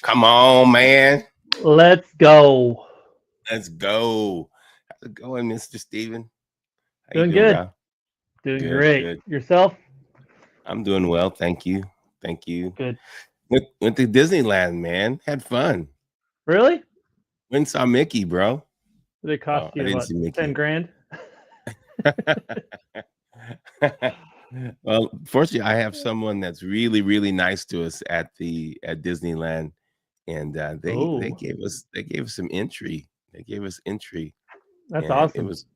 Come on, man. Let's go. Let's go. How's it going, Mr. Steven? How you Doing doing, good. bro? Doing Good, great. good. Yourself? I'm doing well. Thank you. Thank you. Good. Went to Disneyland, man. Had fun. Really? Went and saw Mickey, bro. Did it cost Oh, I you didn't what? see 10 Mickey. grand? Well, fortunately, I have someone that's really, really nice to us at Disneyland, and they Oh, gave us some entry. They gave us entry, that's and it awesome. was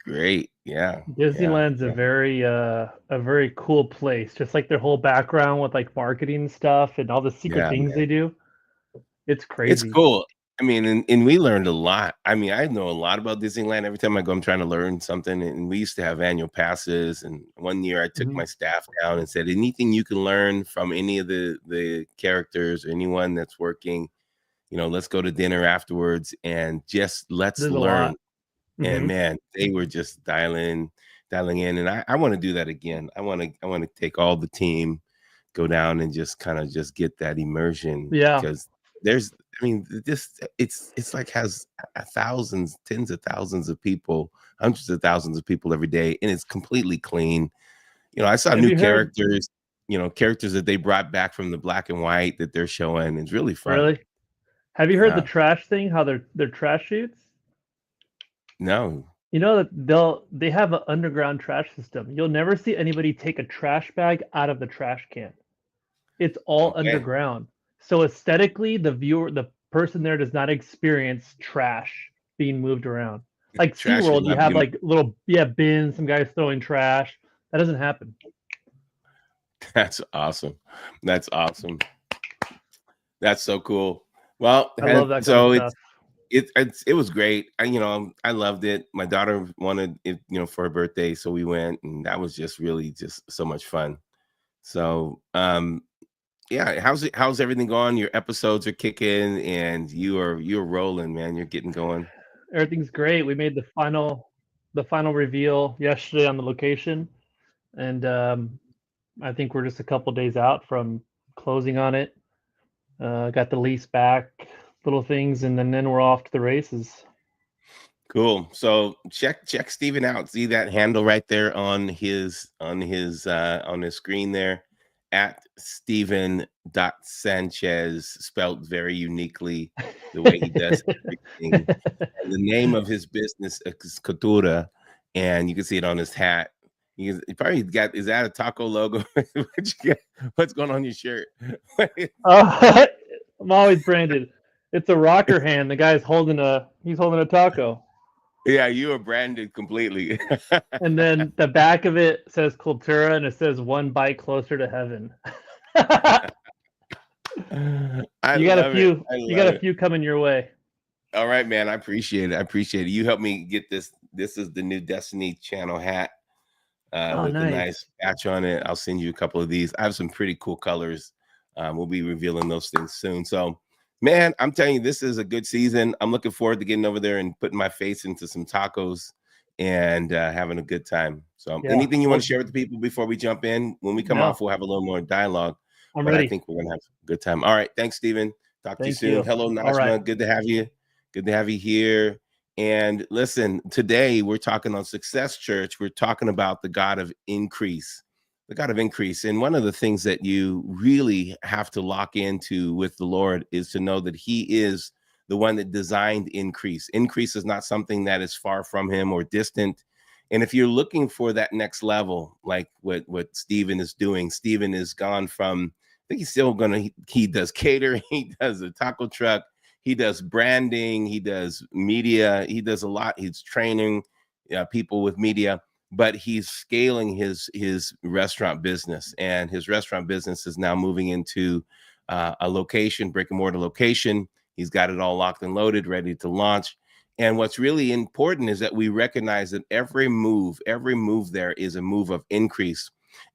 great. Yeah, yeah, Disneyland's yeah. a very cool place. Just like their whole background with like marketing stuff and all the secret Yeah, things man. they do. It's It's crazy. cool. I mean, and we learned a lot. I mean, I know a lot about Disneyland. Every time I go, I'm trying to learn something. And we used to have annual passes. And one year I took Mhm. my staff down and said, anything you can learn from any of the characters, or anyone that's working, let's go to dinner afterwards and just let's There's a learn. lot. And Hmm. man, they were just dialing in. And I want to do that again. I want to take all the team, go down and just kind of just get that immersion, Yeah. because there's I mean, this it's like has thousands, tens of thousands of people, hundreds of thousands of people every day, and it's completely clean. I saw Have new you heard? characters, characters that they brought back from the black and white that they're showing. It's really fun. Really? Have you heard the Yeah. trash thing? How they're trash shoots? No. You know that they have an underground trash system. You'll never see anybody take a trash bag out of the trash can. It's all Okay. underground. So aesthetically, the person there does not experience trash being moved around. Like Trash is SeaWorld, you not have being like little bins, some guys throwing trash. That doesn't happen. That's awesome. That's awesome. That's so cool. Well, I love that kind of so stuff. it was great. I loved it. My daughter wanted it, for her birthday, so we went, and that was just really just so much fun. So, yeah, how's everything going? Your episodes are kicking, and you're rolling, man. You're getting going. Everything's great. We made the final reveal yesterday on the location, and I think we're just a couple days out from closing on it. Got the lease back, little things, and then we're off to the races. Cool. So check Steven out. See that handle right there on his screen there, at Steven.Sanchez, spelled very uniquely the way he does everything. And the name of his business is Coutura, and you can see it on his hat. He probably got, is that a taco logo? What's going on your shirt? I'm always branded. It's a rocker hand. The guy's holding a taco, Yeah, you are branded completely. and then the back of it says Cultura, and it says one bite closer to heaven. I you got a love it. few. I You got love a it. few coming your way. All right, man. I appreciate it. I appreciate it. You helped me get this. This is the new Destiny Channel hat, Oh, with a nice. nice patch on it. I'll send you a couple of these. I have some pretty cool colors. We'll be revealing those things soon. So, man, I'm telling you, this is a good season. I'm looking forward to getting over there and putting my face into some tacos and having a good time. So, Yeah. anything you want Well, to share with the people before we jump in? When we come off, no, we'll have a little more dialogue, I'm but I ready. think we're going to have a good time. All right. Thanks, Steven. Talk to you Thank soon. you. Hello, All right. Najma. Good to have you. Good to have you here. And listen, today we're talking on Success Church. We're talking about the God of increase, the God of increase. And one of the things that you really have to lock into with the Lord is to know that He is the one that designed increase. Increase is not something that is far from Him or distant. And if you're looking for that next level, like what Stephen is doing, Stephen has gone from, I think he's still gonna, he does catering, he does a taco truck, he does branding, he does media, he does a lot. He's training people with media, but he's scaling his restaurant business, and his restaurant business is now moving into a location, brick and mortar location. He's got it all locked and loaded, ready to launch. And what's really important is that we recognize that every move there is a move of increase.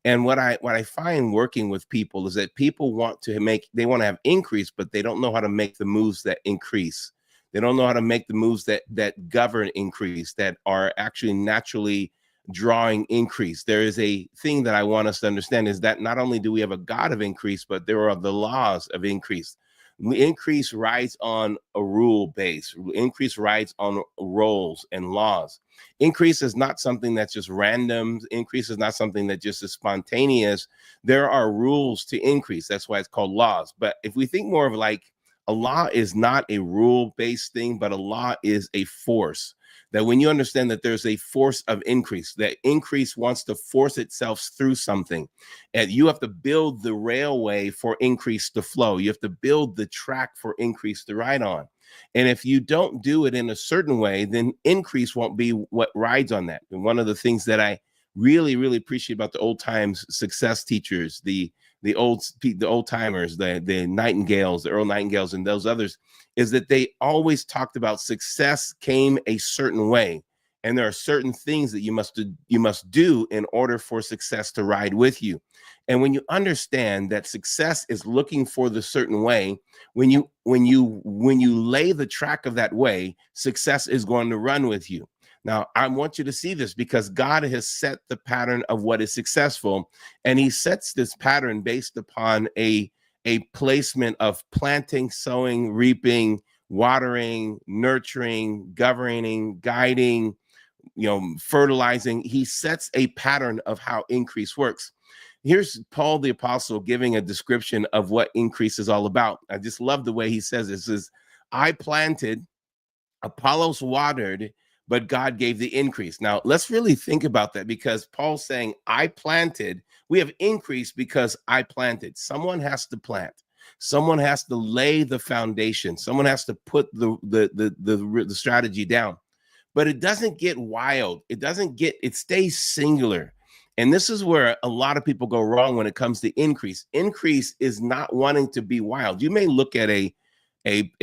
And what I find working with people is that people they want to have increase, but they don't know how to make the moves that increase. They don't know how to make the moves that govern increase, that are actually naturally drawing increase. There is a thing that I want us to understand, is that not only do we have a God of increase, but there are the laws of increase. Increase rides on a rule base. Increase rides on roles and laws. Increase is not something that's just random. Increase is not something that just is spontaneous. There are rules to increase. That's why it's called laws. But if we think more of like a law is not a rule-based thing, but a law is a force. That when you understand that there's a force of increase, that increase wants to force itself through something, and you have to build the railway for increase to flow. You have to build the track for increase to ride on. And if you don't do it in a certain way, then increase won't be what rides on that. And one of the things that I really, really appreciate about the old times success teachers, the old timers, the Nightingales, the Earl Nightingales, and those others, is that they always talked about success came a certain way, and there are certain things that you must do in order for success to ride with you. And when you understand that success is looking for the certain way, when you lay the track of that way, success is going to run with you. Now, I want you to see this because God has set the pattern of what is successful, and he sets this pattern based upon a placement of planting, sowing, reaping, watering, nurturing, governing, guiding, fertilizing. He sets a pattern of how increase works. Here's Paul the Apostle giving a description of what increase is all about. I just love the way he says this. Is I planted, Apollos watered, but God gave the increase. Now, let's really think about that, because Paul's saying, I planted, we have increase because I planted. Someone has to plant. Someone has to lay the foundation. Someone has to put the strategy down. But it doesn't get wild. It stays singular. And this is where a lot of people go wrong when it comes to increase. Increase is not wanting to be wild. You may look at a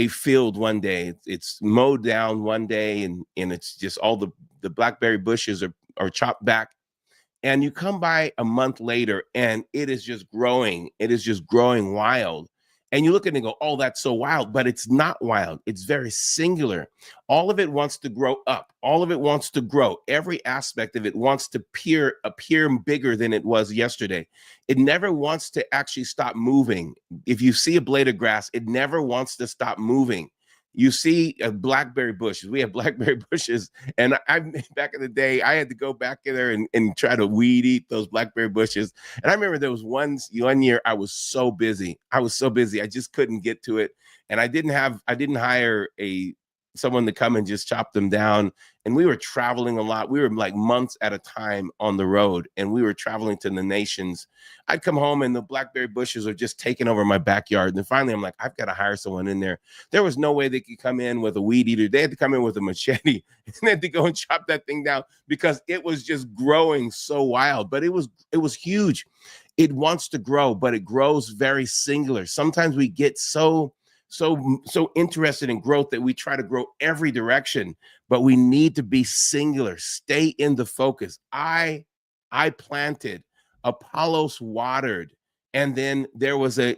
field one day, it's mowed down one day, and it's just all the blackberry bushes are chopped back, and you come by a month later and it is just growing wild, and you look at it and go, oh, that's so wild. But it's not wild. It's very singular. All of it wants to grow up. All of it wants to grow. Every aspect of it wants to appear bigger than it was yesterday. It never wants to actually stop moving. If you see a blade of grass, it never wants to stop moving. You see blackberry bushes. We have blackberry bushes. And back in the day, I had to go back in there and try to weed eat those blackberry bushes. And I remember there was one year I was so busy. I just couldn't get to it. And I didn't hire someone to come and just chop them down. And we were traveling a lot. We were like months at a time on the road, and we were traveling to the nations. I'd come home and the blackberry bushes are just taking over my backyard. And then finally I'm like, I've got to hire someone in there. There was no way they could come in with a weed eater. They had to come in with a machete and they had to go and chop that thing down because it was just growing so wild. But it was huge. It wants to grow, but it grows very singular. Sometimes we get so interested in growth that we try to grow every direction, but we need to be singular. Stay in the focus. I planted, Apollos watered, and then there was an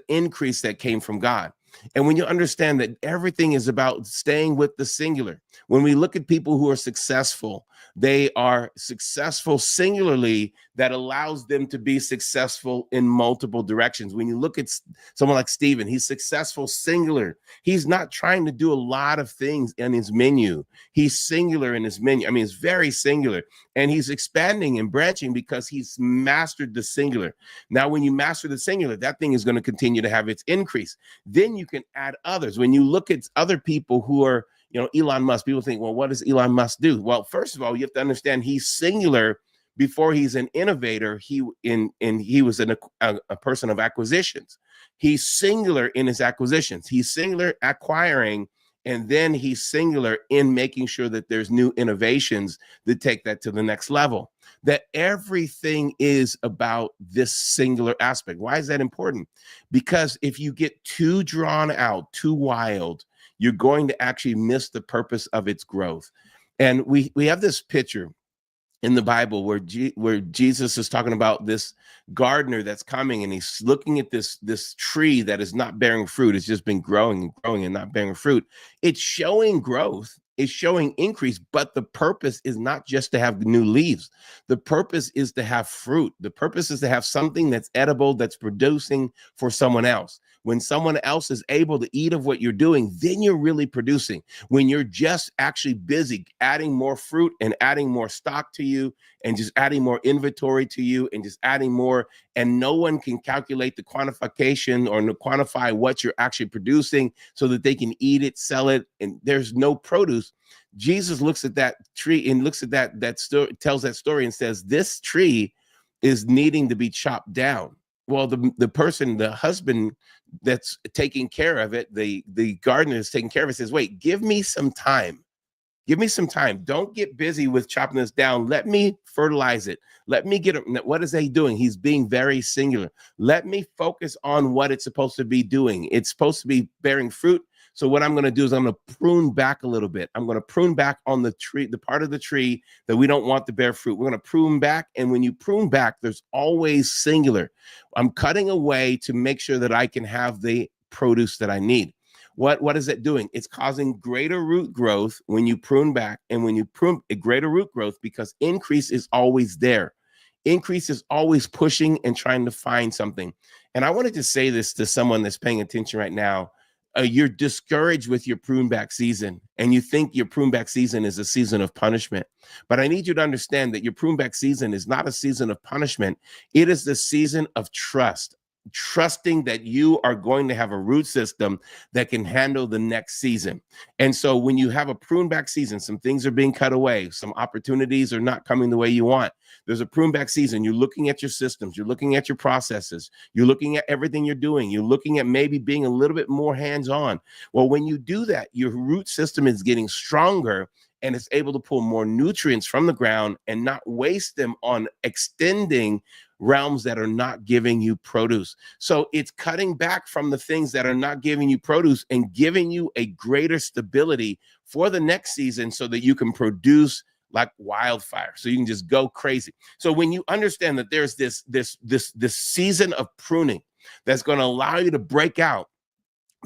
increase that came from God. And when you understand that everything is about staying with the singular, when we look at people who are successful, they are successful singularly. That allows them to be successful in multiple directions. When you look at someone like Stephen, he's successful singular. He's not trying to do a lot of things in his menu. He's singular in his menu. I mean, it's very singular, and he's expanding and branching because he's mastered the singular. Now, when you master the singular, that thing is going to continue to have its increase. Then you can add others. When you look at other people who are, Elon Musk, people think, well, what does Elon Musk do? Well, first of all, you have to understand he's singular. Before he's an innovator, he was a person of acquisitions. He's singular in his acquisitions. He's singular acquiring, and then he's singular in making sure that there's new innovations that take that to the next level. That everything is about this singular aspect. Why is that important? Because if you get too drawn out, too wild, you're going to actually miss the purpose of its growth. And we have this picture in the Bible where Jesus is talking about this gardener that's coming, and he's looking at this tree that is not bearing fruit. It's just been growing and growing and not bearing fruit. It's showing growth. It's showing increase, but the purpose is not just to have new leaves. The purpose is to have fruit. The purpose is to have something that's edible, that's producing for someone else. when someone else is able to eat of what you're doing, then you're really producing. When you're just actually busy adding more fruit and adding more stock to you and just adding more inventory to you and just adding more, and no one can calculate the quantification or quantify what you're actually producing so that they can eat it, sell it, and there's no produce. Jesus looks at that tree and looks at that story, tells that story and says, this tree is needing to be chopped down. Well, the person, the husband that's taking care of it, the gardener is taking care of it, says, wait, give me some time. Give me some time. Don't get busy with chopping this down. Let me fertilize it. Let me get it. What is he doing? He's being very singular. Let me focus on what it's supposed to be doing. It's supposed to be bearing fruit. So what I'm going to do is I'm going to prune back a little bit. I'm going to prune back on the tree, the part of the tree that we don't want to bear fruit. We're going to prune back. And when you prune back, there's always singular. I'm cutting away to make sure that I can have the produce that I need. What is it doing? It's causing greater root growth when you prune back, and when you prune a greater root growth, because increase is always there. Increase is always pushing and trying to find something. And I wanted to say this to someone that's paying attention right now. You're discouraged with your prune back season, and you think your prune back season is a season of punishment. But I need you to understand that your prune back season is not a season of punishment. It is the season of trust. Trusting that you are going to have a root system that can handle the next season. And so when you have a prune back season, some things are being cut away, some opportunities are not coming the way you want. There's a prune back season. You're looking at your systems, you're looking at your processes, you're looking at everything you're doing, you're looking at maybe being a little bit more hands-on. Well, when you do that, your root system is getting stronger, and it's able to pull more nutrients from the ground and not waste them on extending realms that are not giving you produce. So it's cutting back from the things that are not giving you produce and giving you a greater stability for the next season so that you can produce like wildfire. So you can just go crazy. So when you understand that there's this season of pruning that's going to allow you to break out,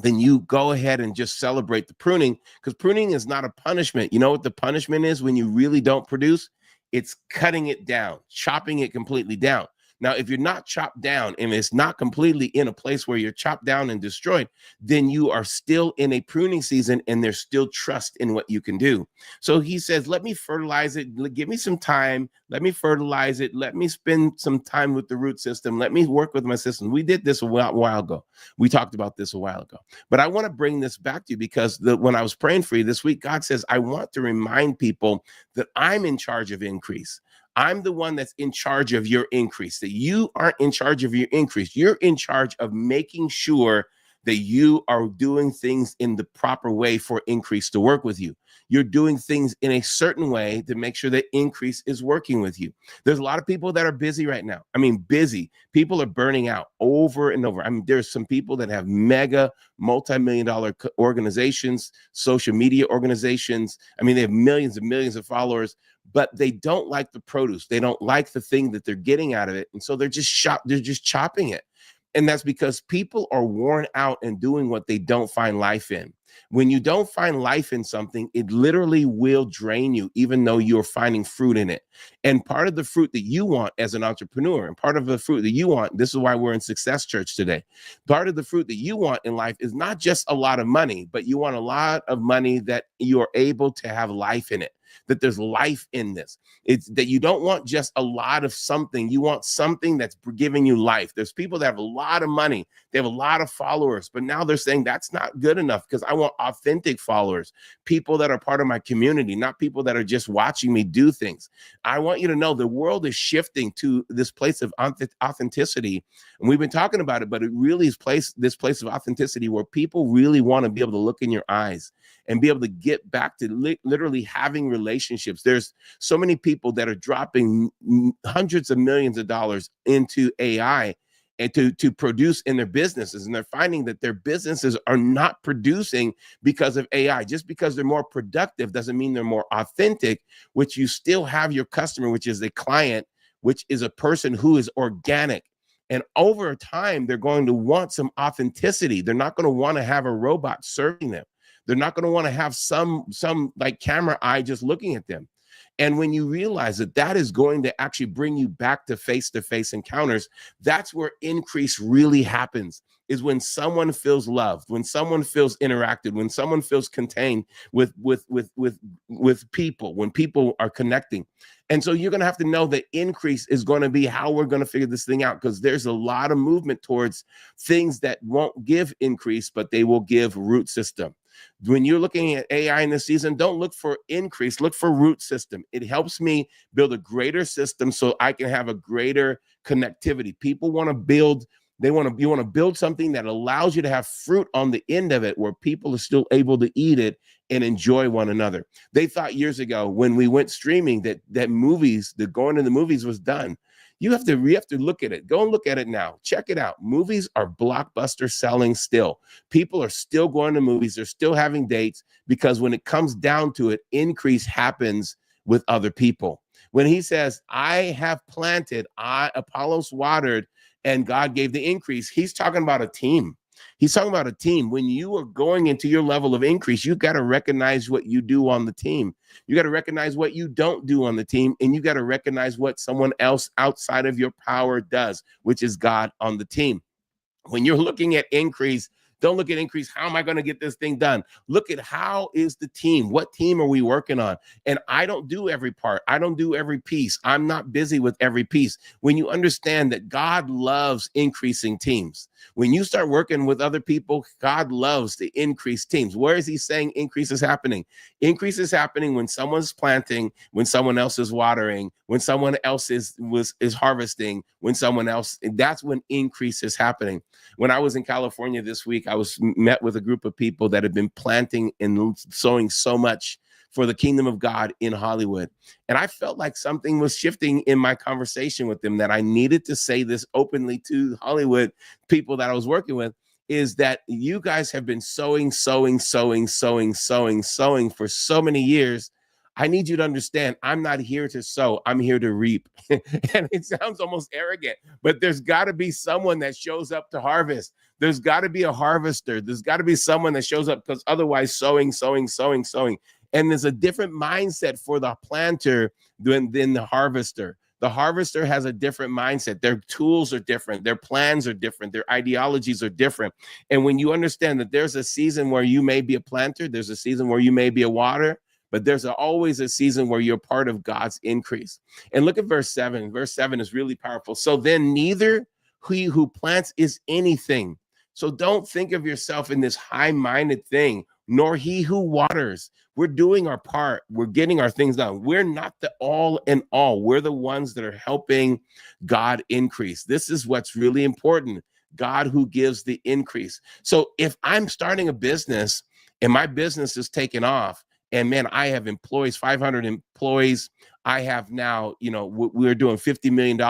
then you go ahead and just celebrate the pruning, because pruning is not a punishment. You know what the punishment is when you really don't produce? It's cutting it down, chopping it completely down. Now, if you're not chopped down and it's not completely in a place where you're chopped down and destroyed, then you are still in a pruning season and there's still trust in what you can do. So he says, let me fertilize it. Give me some time. Let me fertilize it. Let me spend some time with the root system. Let me work with my system. We did this a while ago. We talked about this a while ago. But I want to bring this back to you because when I was praying for you this week, God says, I want to remind people that I'm in charge of increase. I'm the one that's in charge of your increase, that you aren't in charge of your increase. You're in charge of making sure that you are doing things in the proper way for increase to work with you. You're doing things in a certain way to make sure that increase is working with you. There's a lot of people that are busy right now. I mean, busy. People are burning out over and over. I mean, there's some people that have mega multi-million-dollar organizations, social media organizations. I mean, they have millions and millions of followers, but they don't like the produce. They don't like the thing that they're getting out of it. And so they're just chopping it. And that's because people are worn out and doing what they don't find life in. When you don't find life in something, it literally will drain you, even though you're finding fruit in it. And part of the fruit that you want as an entrepreneur, and part of the fruit that you want, this is why we're in Success Church today. Part of the fruit that you want in life is not just a lot of money, but you want a lot of money that you're able to have life in it, that there's life in this. It's that you don't want just a lot of something. You want something that's giving you life. There's people that have a lot of money. They have a lot of followers, but now they're saying that's not good enough because I want authentic followers, people that are part of my community, not people that are just watching me do things. I want you to know the world is shifting to this place of authenticity. And we've been talking about it, but it really is this place of authenticity where people really want to be able to look in your eyes and be able to get back to literally having relationships. There's so many people that are dropping hundreds of millions of dollars into AI and to produce in their businesses. And they're finding that their businesses are not producing because of AI. Just because they're more productive doesn't mean they're more authentic, which you still have your customer, which is a client, which is a person who is organic. And over time, they're going to want some authenticity. They're not going to want to have a robot serving them. They're not going to want to have some like camera eye just looking at them. And when you realize that that is going to actually bring you back to face-to-face encounters, that's where increase really happens, is when someone feels loved, when someone feels interacted, when someone feels contained with people, when people are connecting. And so you're going to have to know that increase is going to be how we're going to figure this thing out, because there's a lot of movement towards things that won't give increase, but they will give root system. When you're looking at AI in this season, don't look for increase, look for root system. It helps me build a greater system so I can have a greater connectivity. People want to build, you want to build something that allows you to have fruit on the end of it, where people are still able to eat it and enjoy one another. They thought years ago when we went streaming that movies, the going to the movies was done. You have to look at it. Go and look at it now. Check it out. Movies are blockbuster selling still. People are still going to movies. They're still having dates, because when it comes down to it, increase happens with other people. When he says, I have planted, Apollos watered, and God gave the increase, he's talking about a team. He's talking about a team. When you are going into your level of increase, you got to recognize what you do on the team. You got to recognize what you don't do on the team, and you got to recognize what someone else outside of your power does, which is God on the team. When you're looking at increase, don't look at increase. How am I going to get this thing done? Look at how is the team? What team are we working on? And I don't do every part. I don't do every piece. I'm not busy with every piece. When you understand that God loves increasing teams, when you start working with other people, God loves to increase teams. Where is he saying increase is happening? Increase is happening when someone's planting, when someone else is watering, when someone else is harvesting, when someone else, that's when increase is happening. When I was in California this week, I was met with a group of people that had been planting and sowing so much for the kingdom of God in Hollywood. And I felt like something was shifting in my conversation with them, that I needed to say this openly to Hollywood people that I was working with, is that you guys have been sowing for so many years. I need you to understand, I'm not here to sow, I'm here to reap. And it sounds almost arrogant, but there's got to be someone that shows up to harvest. There's got to be a harvester. There's got to be someone that shows up, because otherwise sowing. And there's a different mindset for the planter than the harvester. The harvester has a different mindset. Their tools are different. Their plans are different. Their ideologies are different. And when you understand that there's a season where you may be a planter, there's a season where you may be a water, but there's always a season where you're part of God's increase. And look at verse 7. Verse 7 is really powerful. So then neither he who plants is anything. So don't think of yourself in this high-minded thing, nor he who waters. We're doing our part. We're getting our things done. We're not the all in all. We're the ones that are helping God increase. This is what's really important. God who gives the increase. So if I'm starting a business and my business is taking off, and man, I have employees, 500 employees. I have now, we're doing $50 million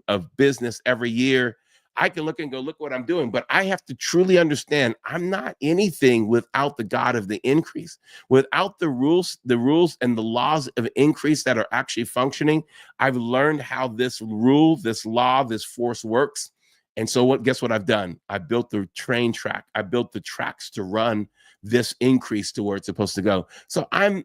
of business every year. I can look and go, look what I'm doing. But I have to truly understand, I'm not anything without the God of the increase. Without the rules and the laws of increase that are actually functioning, I've learned how this rule, this law, this force works. And so guess what I've done? I built the train track. I built the tracks to run this increase to where it's supposed to go. So I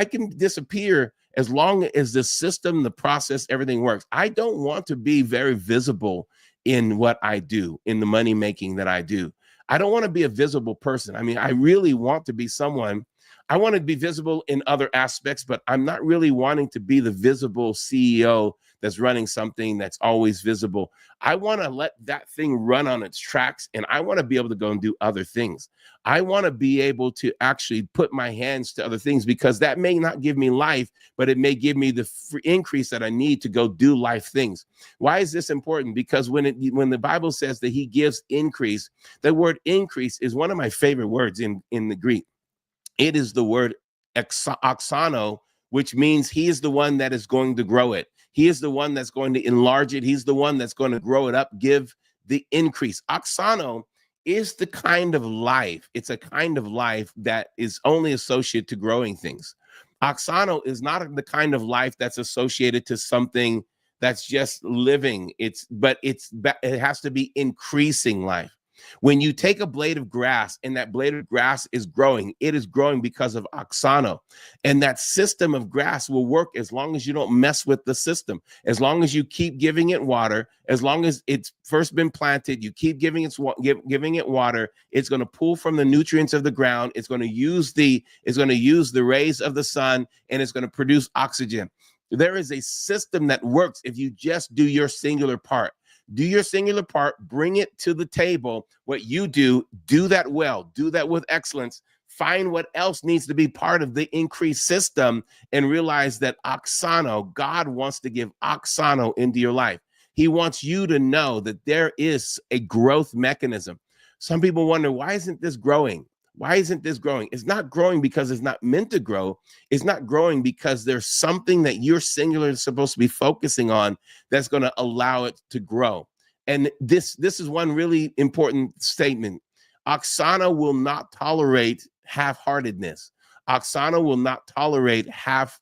can disappear as long as the system, the process, everything works. I don't want to be very visible in what I do, in the money making that I do. I don't want to be a visible person. I mean, I really want to be someone. I want to be visible in other aspects, but I'm not really wanting to be the visible CEO that's running something that's always visible. I want to let that thing run on its tracks, and I want to be able to go and do other things. I want to be able to actually put my hands to other things, because that may not give me life, but it may give me the increase that I need to go do life things. Why is this important? Because when the Bible says that he gives increase, the word increase is one of my favorite words in the Greek. It is the word oxano, which means he is the one that is going to grow it. He is the one that's going to enlarge it. He's the one that's going to grow it up, give the increase. Oxano is the kind of life. It's a kind of life that is only associated to growing things. Oxano is not the kind of life that's associated to something that's just living. It has to be increasing life. When you take a blade of grass and that blade of grass is growing, it is growing because of oxano. And that system of grass will work as long as you don't mess with the system. As long as you keep giving it water, as long as it's first been planted, you keep giving it water, it's going to pull from the nutrients of the ground. It's going to use the rays of the sun, and it's going to produce oxygen. There is a system that works if you just do your singular part. Do your singular part, bring it to the table. What you do that well, do that with excellence. Find what else needs to be part of the increased system and realize that oxano, God wants to give oxano into your life. He wants you to know that there is a growth mechanism. Some people wonder, why isn't this growing? Why isn't this growing? It's not growing because it's not meant to grow. It's not growing because there's something that you're singularly supposed to be focusing on that's going to allow it to grow. And this is one really important statement. Oxana will not tolerate half-heartedness. Oxana will not tolerate half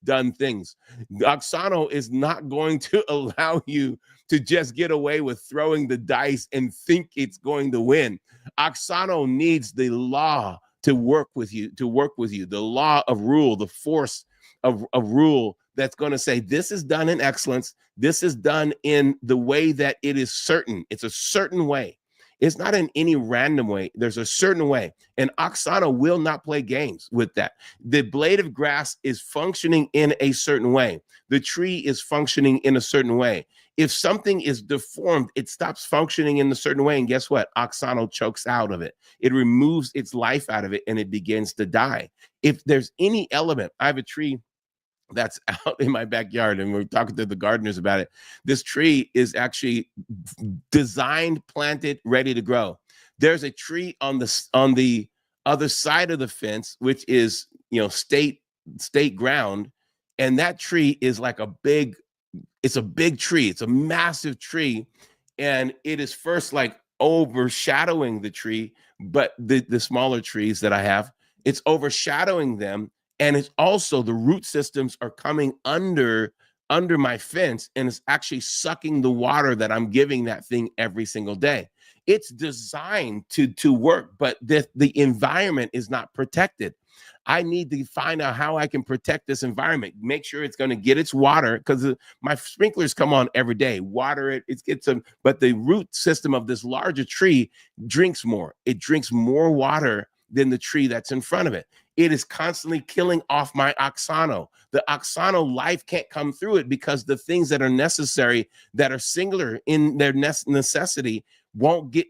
done things. Oxano is not going to allow you to just get away with throwing the dice and think it's going to win. Oxano needs the law to work with you, the law of rule, the force of rule that's going to say, this is done in excellence. This is done in the way that it is certain. It's a certain way. It's not in any random way. There's a certain way. And oxano will not play games with that. The blade of grass is functioning in a certain way. The tree is functioning in a certain way. If something is deformed, it stops functioning in a certain way. And guess what? Oxano chokes out of it. It removes its life out of it and it begins to die. If there's any element, I have a tree that's out in my backyard, and we're talking to the gardeners about it. This tree is actually designed, planted, ready to grow. There's a tree on the other side of the fence, which is, state ground, and that tree is like it's a big tree. It's a massive tree, and it is first like overshadowing the tree, but the smaller trees that I have, it's overshadowing them. And it's also the root systems are coming under my fence, and it's actually sucking the water that I'm giving that thing every single day. It's designed to work, but the environment is not protected. I need to find out how I can protect this environment, make sure it's going to get its water, because my sprinklers come on every day, water it, it gets them, but the root system of this larger tree drinks more. It drinks more water than the tree that's in front of it. It is constantly killing off my oxano. The oxano life can't come through it because the things that are necessary, that are singular in their necessity,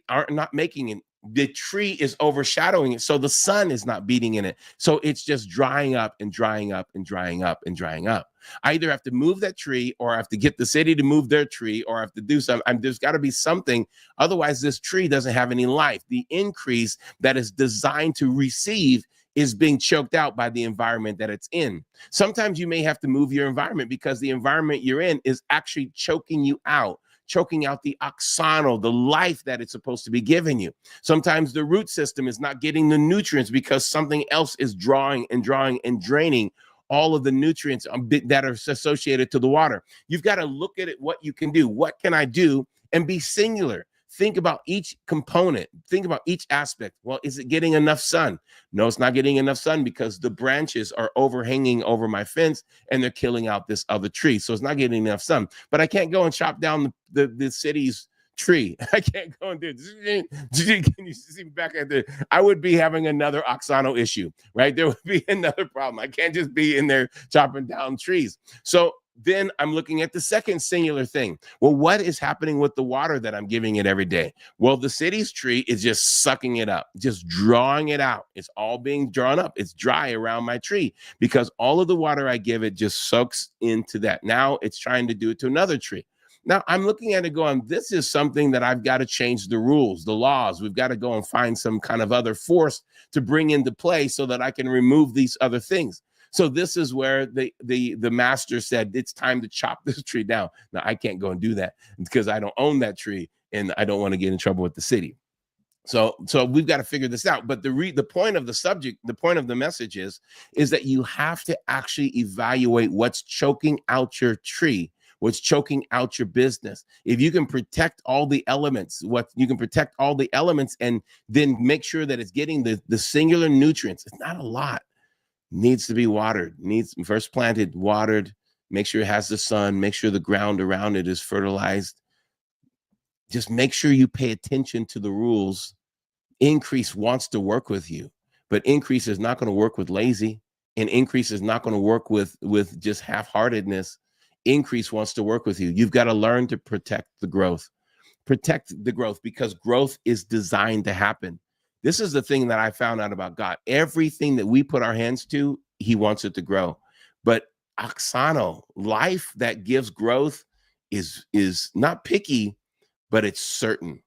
are not making it. The tree is overshadowing it, so the sun is not beating in it. So it's just drying up and drying up and drying up and drying up. I either have to move that tree, or I have to get the city to move their tree, or I have to do something. There's got to be something. Otherwise, this tree doesn't have any life. The increase that is designed to receive is being choked out by the environment that it's in. Sometimes you may have to move your environment because the environment you're in is actually choking you out, choking out the oxano, the life that it's supposed to be giving you. Sometimes the root system is not getting the nutrients because something else is drawing and draining all of the nutrients that are associated to the water. You've got to look at it, what you can do. What can I do? And be singular. Think about each component. Think about each aspect. Well, is it getting enough sun? No, it's not getting enough sun because the branches are overhanging over my fence and they're killing out this other tree. So it's not getting enough sun. But I can't go and chop down the city's tree. I can't go and do it. Can you see me back at the? I would be having another oxano issue, right? There would be another problem. I can't just be in there chopping down trees. So then I'm looking at the second singular thing. Well, what is happening with the water that I'm giving it every day? Well, the city's tree is just sucking it up, just drawing it out. It's all being drawn up. It's dry around my tree because all of the water I give it just soaks into that. Now it's trying to do it to another tree. Now I'm looking at it going, this is something that I've got to change the rules, the laws. We've got to go and find some kind of other force to bring into play so that I can remove these other things. So this is where the master said, it's time to chop this tree down. Now, I can't go and do that because I don't own that tree and I don't want to get in trouble with the city. So we've got to figure this out. But the point of the subject, the point of the message is that you have to actually evaluate what's choking out your tree, what's choking out your business. If you can protect all the elements, and then make sure that it's getting the singular nutrients. It's not a lot. Needs to be watered, needs first planted, watered, make sure it has the sun, make sure the ground around it is fertilized. Just make sure you pay attention to the rules. Increase wants to work with you, but increase is not going to work with lazy, and increase is not going to work with just half-heartedness. Increase wants to work with you. You've got to learn to protect the growth. Protect the growth, because growth is designed to happen. This is the thing that I found out about God. Everything that we put our hands to, he wants it to grow. But oxano, life that gives growth, is not picky, but it's certain.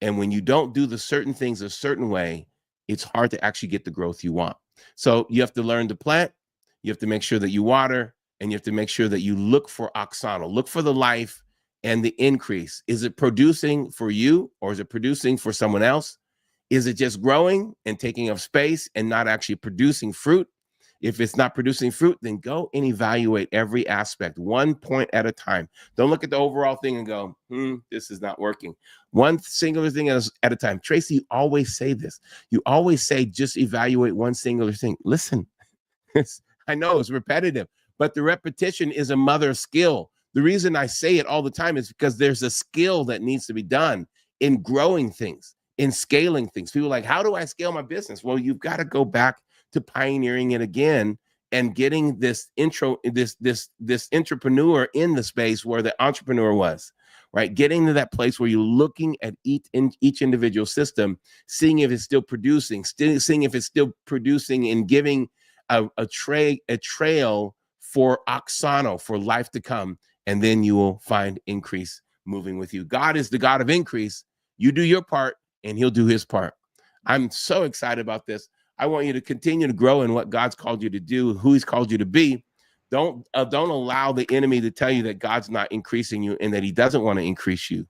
And when you don't do the certain things a certain way, it's hard to actually get the growth you want. So you have to learn to plant, you have to make sure that you water, and you have to make sure that you look for oxano, look for the life and the increase. Is it producing for you, or is it producing for someone else? Is it just growing and taking up space and not actually producing fruit? If it's not producing fruit, then go and evaluate every aspect, 1 point at a time. Don't look at the overall thing and go, this is not working. One singular thing at a time. Tracy, you always say this. You always say, just evaluate one singular thing. Listen, I know it's repetitive, but the repetition is a mother of skill. The reason I say it all the time is because there's a skill that needs to be done in growing things, in scaling things. People are like, how do I scale my business? Well, you've got to go back to pioneering it again and getting this entrepreneur in the space where the entrepreneur was, right? Getting to that place where you're looking at each individual system, seeing if it's still producing, seeing if it's still producing and giving a trail for oxano, for life to come. And then you will find increase moving with you. God is the God of increase. You do your part and he'll do his part. I'm so excited about this. I want you to continue to grow in what God's called you to do, who he's called you to be. Don't allow the enemy to tell you that God's not increasing you and that he doesn't want to increase you.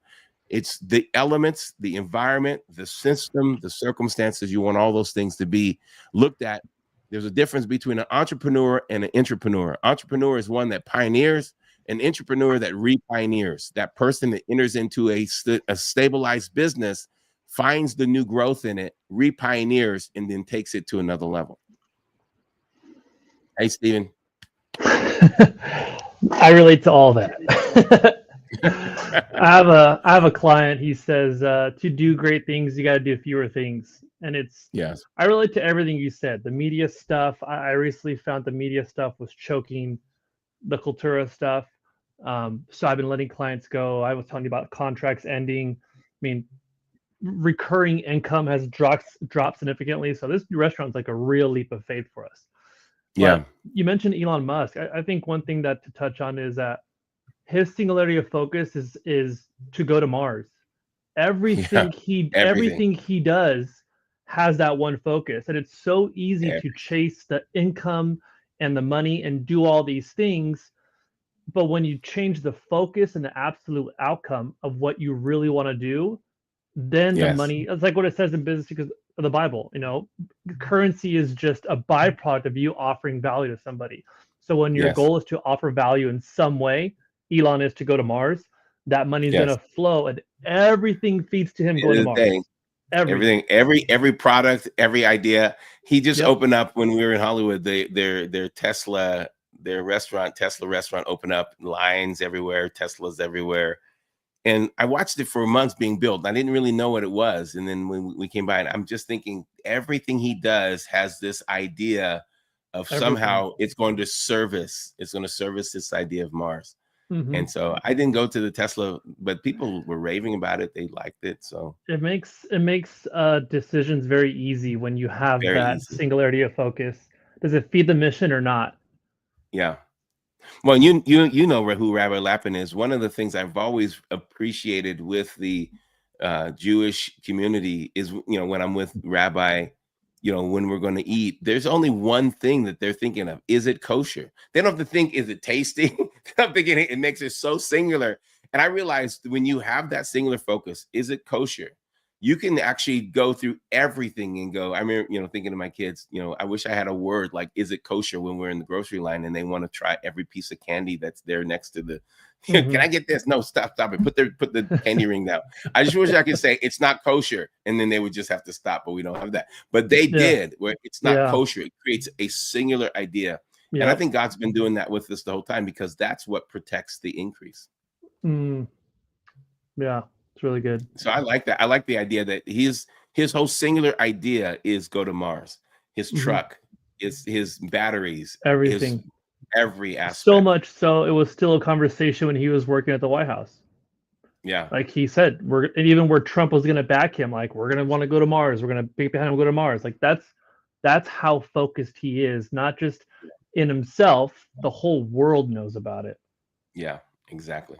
It's the elements, the environment, the system, the circumstances. You want all those things to be looked at. There's a difference between an entrepreneur and an intrapreneur. Entrepreneur is one that pioneers. An entrepreneur that re-pioneers. That person that enters into a stabilized business, finds the new growth in it, re-pioneers, and then takes it to another level. Hey, Stephen. I relate to all that. I have a client. He says, to do great things, you got to do fewer things. And it's, yes, I relate to everything you said. The media stuff, I recently found the media stuff was choking the Cultura stuff. So I've been letting clients go. I was telling you about contracts ending. I mean, recurring income has dropped significantly. So this restaurant's like a real leap of faith for us. Yeah. But you mentioned Elon Musk. I think one thing that to touch on is that his singularity of focus is to go to Mars. Everything he does has that one focus, and it's so easy to chase the income and the money and do all these things. But when you change the focus and the absolute outcome of what you really want to do, then the money, it's like what it says in business, because of the Bible, currency is just a byproduct of you offering value to somebody. So when your goal is to offer value in some way, Elon is to go to Mars, that money is going to flow and everything feeds to him going to Mars. Everything, every product, every idea. He just opened up when we were in Hollywood, their Tesla restaurant opened up, lines everywhere, Teslas everywhere. And I watched it for months being built. I didn't really know what it was. And then when we came by, and I'm just thinking everything he does has this idea of somehow it's going to service this idea of Mars. Mm-hmm. And so I didn't go to the Tesla, but people were raving about it. They liked it. So it makes decisions very easy when you have that singularity of focus. Does it feed the mission or not? Yeah. Well, you know who Rabbi Lapin is. One of the things I've always appreciated with the Jewish community is, when I'm with Rabbi, when we're going to eat, there's only one thing that they're thinking of. Is it kosher? They don't have to think, is it tasty? I'm thinking it makes it so singular. And I realized when you have that singular focus, is it kosher? You can actually go through everything and go, I remember, thinking to my kids, I wish I had a word like, is it kosher, when we're in the grocery line and they want to try every piece of candy that's there next to Can I get this? No, stop it. Put the candy ring down. I just wish I could say it's not kosher, and then they would just have to stop, but we don't have that. But they did, where it's not kosher. It creates a singular idea. And I think God's been doing that with us the whole time, because that's what protects the increase. Yeah, it's really good. So I like that. I like the idea that his whole singular idea is go to Mars. His truck, his batteries, everything, every aspect. So much so it was still a conversation when he was working at the White House. Yeah, like he said, and even where Trump was going to back him, like, we're going to want to go to Mars. We're going to be behind him, go to Mars. Like that's how focused he is, not just in himself. The whole world knows about it. Yeah, exactly.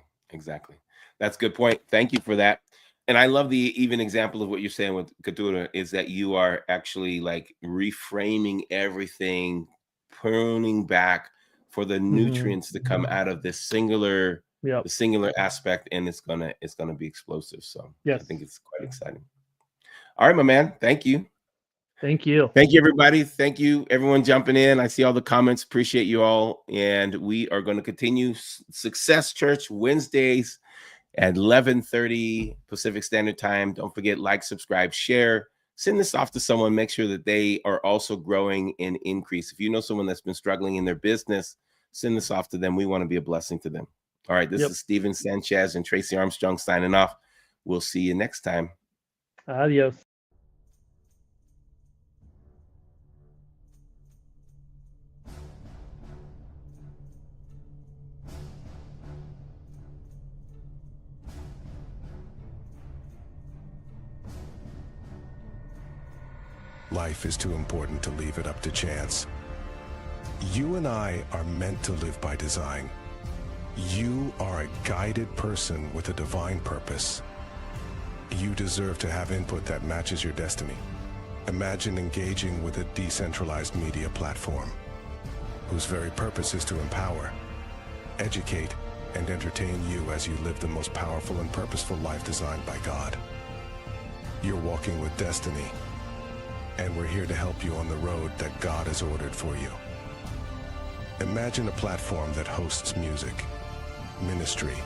That's a good point. Thank you for that. And I love the even example of what you're saying with Keturah, is that you are actually like reframing everything, pruning back for the nutrients to come out of this singular, the singular aspect, and it's gonna be explosive. So I think it's quite exciting. All right, my man. Thank you. Thank you. Thank you, everybody. Thank you, everyone jumping in. I see all the comments. Appreciate you all. And we are going to continue Success Church Wednesdays at 11:30 Pacific Standard Time. Don't forget, like, subscribe, share. Send this off to someone. Make sure that they are also growing in increase. If you know someone that's been struggling in their business, send this off to them. We want to be a blessing to them. All right. This is Steven Sanchez and Tracy Armstrong signing off. We'll see you next time. Adios. Life is too important to leave it up to chance. You and I are meant to live by design. You are a guided person with a divine purpose. You deserve to have input that matches your destiny. Imagine engaging with a decentralized media platform whose very purpose is to empower, educate, and entertain you as you live the most powerful and purposeful life designed by God. You're walking with destiny, and we're here to help you on the road that God has ordered for you. Imagine a platform that hosts music, ministry,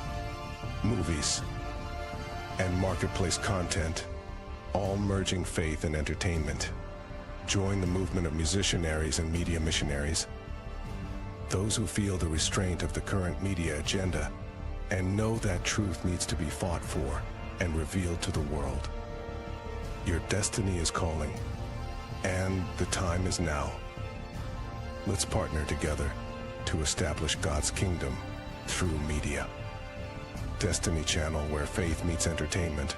movies, and marketplace content, all merging faith and entertainment. Join the movement of musicianaries and media missionaries, those who feel the restraint of the current media agenda and know that truth needs to be fought for and revealed to the world. Your destiny is calling, and the time is now. Let's partner together to establish God's kingdom through media. Destiny Channel, where faith meets entertainment.